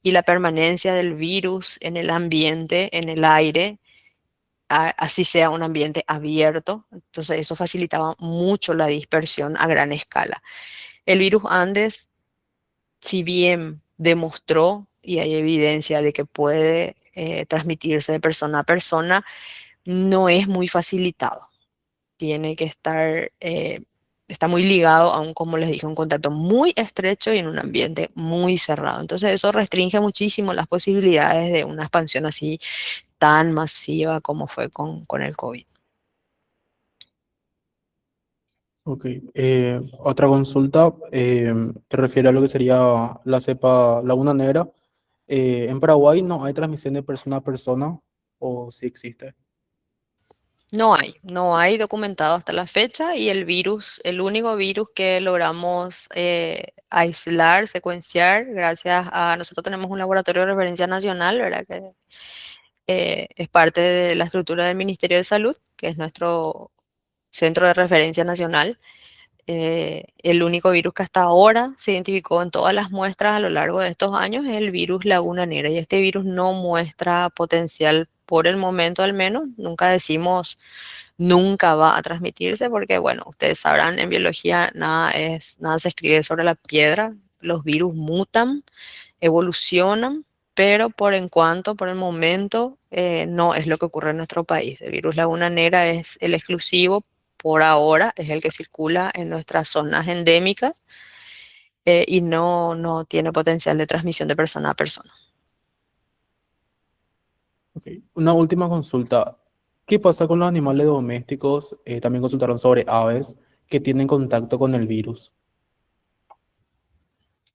y la permanencia del virus en el ambiente, en el aire, así sea un ambiente abierto. Entonces eso facilitaba mucho la dispersión a gran escala. El virus Andes, si bien demostró y hay evidencia de que puede transmitirse de persona a persona, no es muy facilitado. Tiene que estar, está muy ligado a un, como les dije, un contacto muy estrecho y en un ambiente muy cerrado. Entonces eso restringe muchísimo las posibilidades de una expansión así tan masiva como fue con el COVID. Ok. Otra consulta que refiere a lo que sería la cepa Laguna Negra. ¿En Paraguay no hay transmisión de persona a persona o sí existe? No hay documentado hasta la fecha y el virus, el único virus que logramos aislar, secuenciar, gracias a, nosotros tenemos un laboratorio de referencia nacional, ¿verdad? Que es parte de la estructura del Ministerio de Salud, que es nuestro centro de referencia nacional. El único virus que hasta ahora se identificó en todas las muestras a lo largo de estos años es el virus Laguna Negra y este virus no muestra potencial por el momento al menos. Nunca decimos nunca va a transmitirse porque bueno, ustedes sabrán en biología nada se escribe sobre la piedra. Los virus mutan, evolucionan, pero por el momento, no es lo que ocurre en nuestro país. El virus Laguna Negra es el exclusivo por ahora, es el que circula en nuestras zonas endémicas y no tiene potencial de transmisión de persona a persona. Ok. Una última consulta. ¿Qué pasa con los animales domésticos? También consultaron sobre aves que tienen contacto con el virus.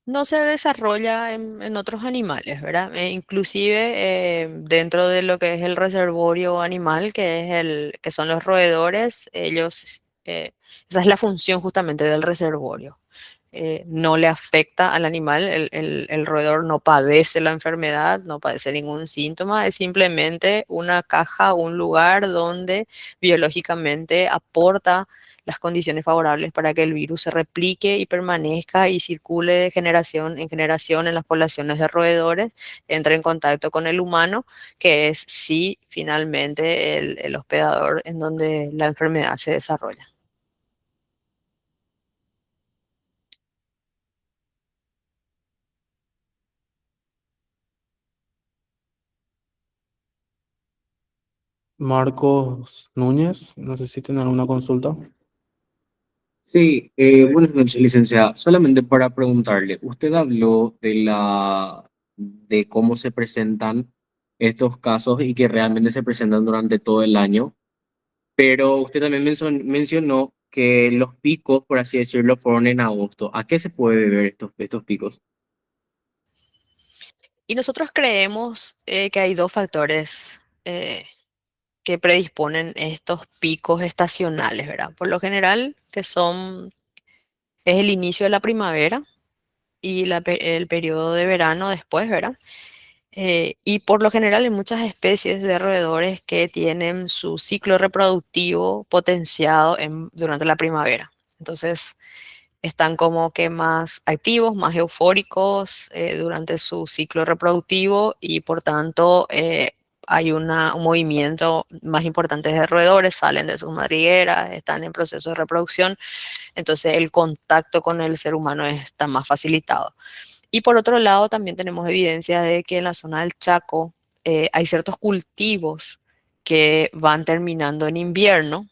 No se desarrolla en otros animales, ¿verdad? Inclusive dentro de lo que es el reservorio animal, que son los roedores, ellos, esa es la función justamente del reservorio. No le afecta al animal, el roedor no padece la enfermedad, no padece ningún síntoma, es simplemente una caja, un lugar donde biológicamente aporta las condiciones favorables para que el virus se replique y permanezca y circule de generación en generación en las poblaciones de roedores, entre en contacto con el humano, que es sí finalmente el hospedador en donde la enfermedad se desarrolla. Marcos Núñez, no sé si tienen alguna consulta. Sí, buenas noches, licenciada. Solamente para preguntarle, usted habló de cómo se presentan estos casos y que realmente se presentan durante todo el año, pero usted también mencionó que los picos, por así decirlo, fueron en agosto. ¿A qué se puede deber estos picos? Y nosotros creemos que hay dos factores que predisponen estos picos estacionales, ¿verdad? Por lo general, es el inicio de la primavera y el periodo de verano después, ¿verdad? Y por lo general hay muchas especies de roedores que tienen su ciclo reproductivo potenciado durante la primavera. Entonces, están como que más activos, más eufóricos durante su ciclo reproductivo y por tanto hay un movimiento más importante de roedores, salen de sus madrigueras, están en proceso de reproducción, entonces el contacto con el ser humano está más facilitado. Y por otro lado también tenemos evidencia de que en la zona del Chaco hay ciertos cultivos que van terminando en invierno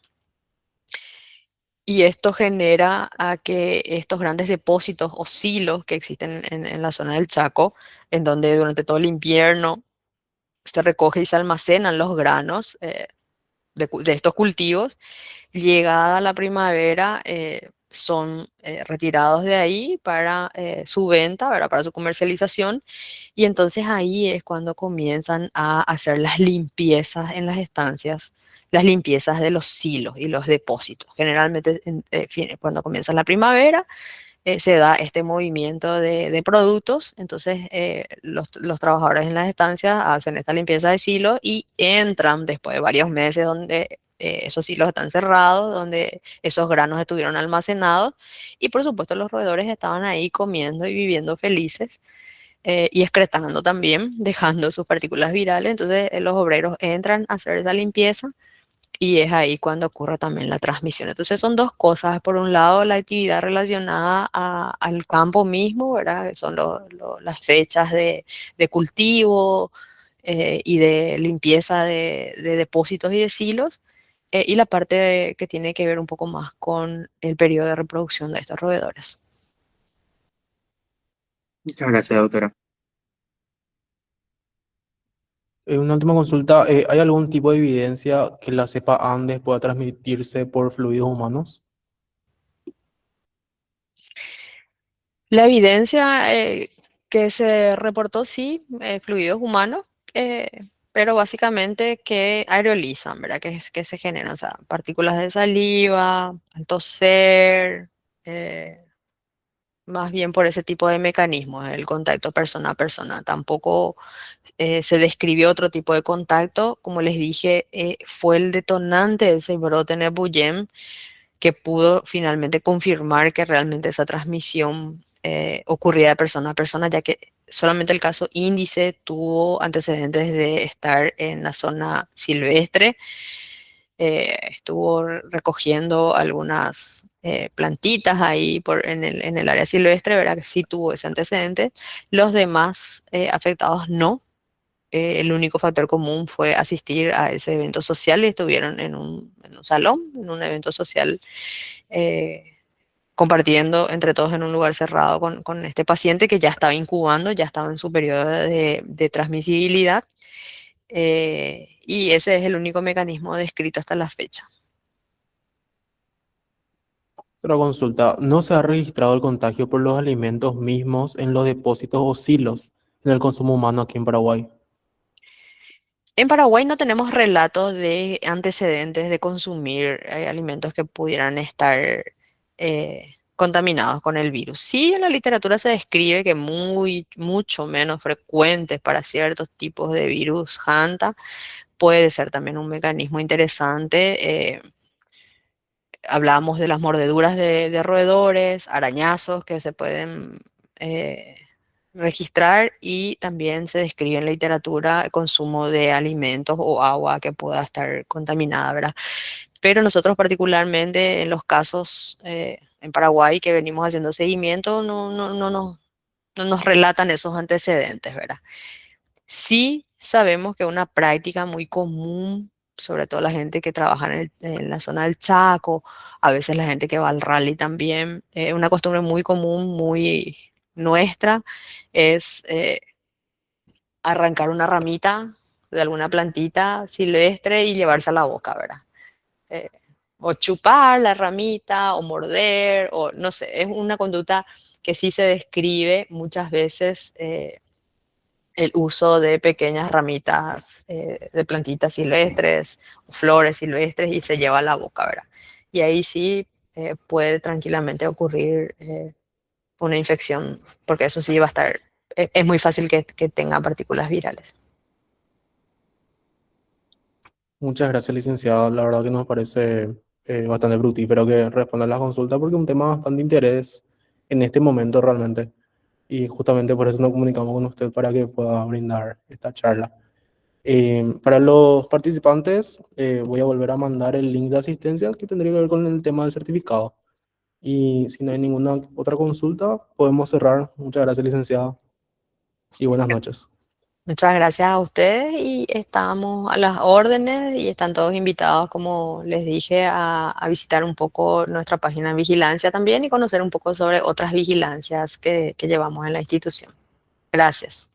y esto genera a que estos grandes depósitos o silos que existen en la zona del Chaco, en donde durante todo el invierno se recoge y se almacenan los granos de estos cultivos, llegada la primavera son retirados de ahí para su venta, ¿verdad? Para su comercialización, y entonces ahí es cuando comienzan a hacer las limpiezas en las estancias las limpiezas de los silos y los depósitos. Generalmente cuando comienza la primavera se da este movimiento de productos, entonces los trabajadores en las estancias hacen esta limpieza de silos y entran después de varios meses donde esos silos están cerrados, donde esos granos estuvieron almacenados y por supuesto los roedores estaban ahí comiendo y viviendo felices y excretando también, dejando sus partículas virales. Entonces los obreros entran a hacer esa limpieza y es ahí cuando ocurre también la transmisión. Entonces son dos cosas. Por un lado, la actividad relacionada al campo mismo, ¿verdad? Que son las fechas de cultivo y de limpieza de depósitos y de silos. Y la parte que tiene que ver un poco más con el periodo de reproducción de estos roedores. Muchas gracias, doctora. Una última consulta, ¿hay algún tipo de evidencia que la cepa Andes pueda transmitirse por fluidos humanos? La evidencia que se reportó, sí, fluidos humanos, eh, pero básicamente que aerolizan, ¿verdad? Que se generan, o sea, partículas de saliva, al toser, eh, más bien por ese tipo de mecanismos, el contacto persona a persona. Tampoco se describió otro tipo de contacto. Como les dije, fue el detonante de ese brote en Ebuyen que pudo finalmente confirmar que realmente esa transmisión ocurría de persona a persona, ya que solamente el caso índice tuvo antecedentes de estar en la zona silvestre, estuvo recogiendo algunas plantitas ahí en el área silvestre, ¿verdad? Que sí tuvo ese antecedente. Los demás afectados no. El único factor común fue asistir a ese evento social y estuvieron en un salón, en un evento social, eh, compartiendo entre todos en un lugar cerrado con este paciente que ya estaba incubando, ya estaba en su periodo de transmisibilidad. Y ese es el único mecanismo descrito hasta la fecha. Otra consulta, ¿no se ha registrado el contagio por los alimentos mismos en los depósitos o silos en el consumo humano aquí en Paraguay? En Paraguay no tenemos relatos de antecedentes de consumir alimentos que pudieran estar contaminados con el virus. Sí, en la literatura se describe que mucho menos frecuentes para ciertos tipos de virus Hanta puede ser también un mecanismo interesante. Hablábamos de las mordeduras de roedores, arañazos que se pueden eh, registrar y también se describe en la literatura el consumo de alimentos o agua que pueda estar contaminada, ¿verdad? Pero nosotros particularmente en los casos en Paraguay que venimos haciendo seguimiento no nos relatan esos antecedentes, ¿verdad? Sí sabemos que una práctica muy común, sobre todo la gente que trabaja en la zona del Chaco, a veces la gente que va al rally también, una costumbre muy común, muy nuestra, es arrancar una ramita de alguna plantita silvestre y llevarse a la boca, ¿verdad? Eh, o chupar la ramita, o morder, o no sé, es una conducta que sí se describe muchas veces. El uso de pequeñas ramitas de plantitas silvestres, flores silvestres y se lleva a la boca, ¿verdad? Y ahí sí puede tranquilamente ocurrir una infección, porque eso sí va a estar, es muy fácil que tenga partículas virales. Muchas gracias, licenciado. La verdad que nos parece bastante fructífero que responda a las consultas porque es un tema bastante interés en este momento realmente. Y justamente por eso nos comunicamos con usted para que pueda brindar esta charla. Para los participantes, voy a volver a mandar el link de asistencia que tendría que ver con el tema del certificado. Y si no hay ninguna otra consulta, podemos cerrar. Muchas gracias, licenciado, y buenas noches. Muchas gracias a ustedes y estamos a las órdenes y están todos invitados, como les dije, a visitar un poco nuestra página de vigilancia también y conocer un poco sobre otras vigilancias que llevamos en la institución. Gracias.